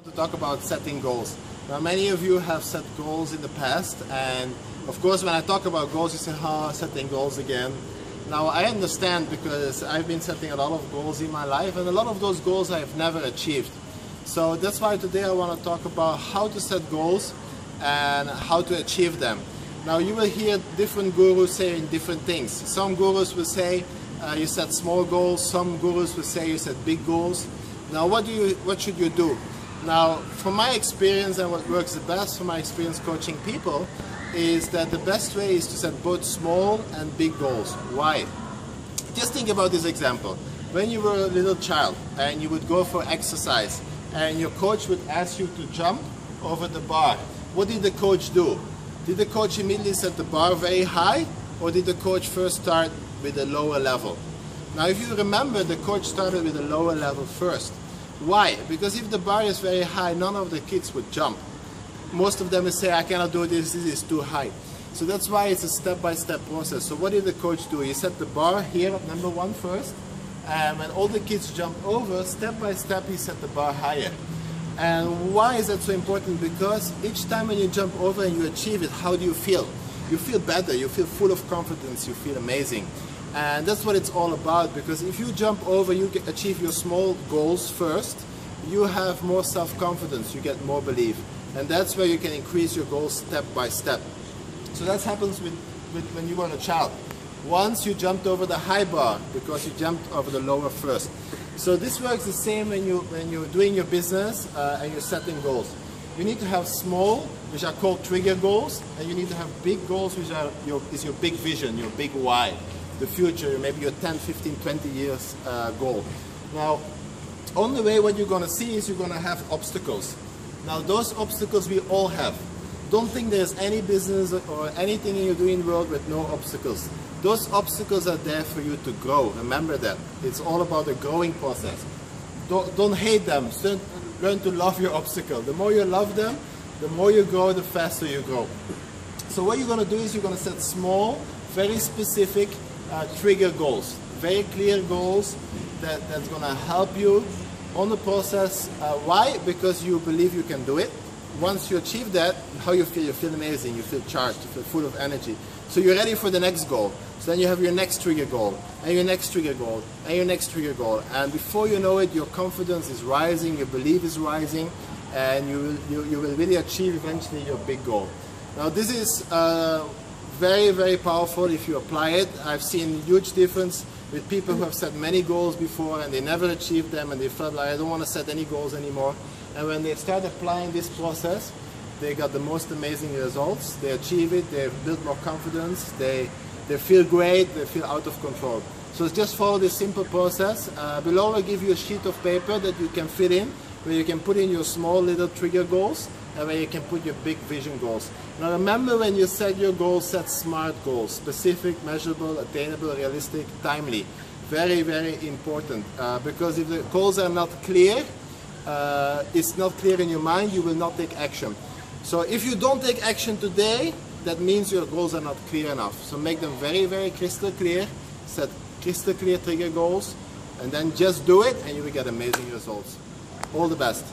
To talk about setting goals. Now, many of you have set goals in the past, and of course when I talk about goals you say, setting goals again. Now I understand, because I've been setting a lot of goals in my life, and a lot of those goals I've never achieved. So that's why today I want to talk about how to set goals and how to achieve them. Now you will hear different gurus saying different things. Some gurus will say you set small goals, some gurus will say you set big goals. Now what should you do? Now, from my experience and what works the best for my experience coaching people is that the best way is to set both small and big goals. Why? Just think about this example. When you were a little child and you would go for exercise and your coach would ask you to jump over the bar, what did the coach do? Did the coach immediately set the bar very high, or did the coach first start with a lower level? Now, if you remember, the coach started with a lower level first. Why? Because if the bar is very high, none of the kids would jump. Most of them will say, I cannot do this, this is too high. So that's why it's a step-by-step process. So what did the coach do? He set the bar here at number 1 first, and when all the kids jump over, step by step he set the bar higher. And why is that so important? Because each time when you jump over and you achieve it, how do you feel? You feel better, you feel full of confidence, you feel amazing. And that's what it's all about, because if you jump over, you achieve your small goals first, you have more self-confidence, you get more belief. And that's where you can increase your goals step by step. So that happens with when you were a child. Once you jumped over the high bar, because you jumped over the lower first. So this works the same when you're doing your business and you're setting goals. You need to have small, which are called trigger goals, and you need to have big goals, which are your big vision, your big why. The future, maybe your 10, 15, 20 years goal. Now, on the way, what you're going to see is you're going to have obstacles. Now, those obstacles we all have. Don't think there's any business or anything you do in the world with no obstacles. Those obstacles are there for you to grow. Remember that. It's all about the growing process. Don't hate them. Learn to love your obstacle. The more you love them, the more you grow, the faster you grow. So what you're going to do is you're going to set small, very specific trigger goals, very clear goals that's going to help you on the process. Why? Because you believe you can do it. Once you achieve that, how you feel amazing, you feel charged, you feel full of energy. So you're ready for the next goal. So then you have your next trigger goal, and your next trigger goal, and your next trigger goal. And before you know it, your confidence is rising, your belief is rising, and you will really achieve eventually your big goal. Now this is very, very powerful if you apply it. I've seen huge difference with people who have set many goals before and they never achieved them, and they felt like, I don't want to set any goals anymore. And when they start applying this process, they got the most amazing results. They achieve it, they build more confidence, they feel great, they feel out of control. So just follow this simple process. Below I give you a sheet of paper that you can fill in, where you can put in your small little trigger goals, and where you can put your big vision goals. Now remember, when you set your goals, set SMART goals: specific, measurable, attainable, realistic, timely. Very, very important, because if the goals are not clear, it's not clear in your mind, you will not take action. So if you don't take action today, that means your goals are not clear enough. So make them very, very crystal clear, set crystal clear trigger goals, and then just do it and you will get amazing results. All the best.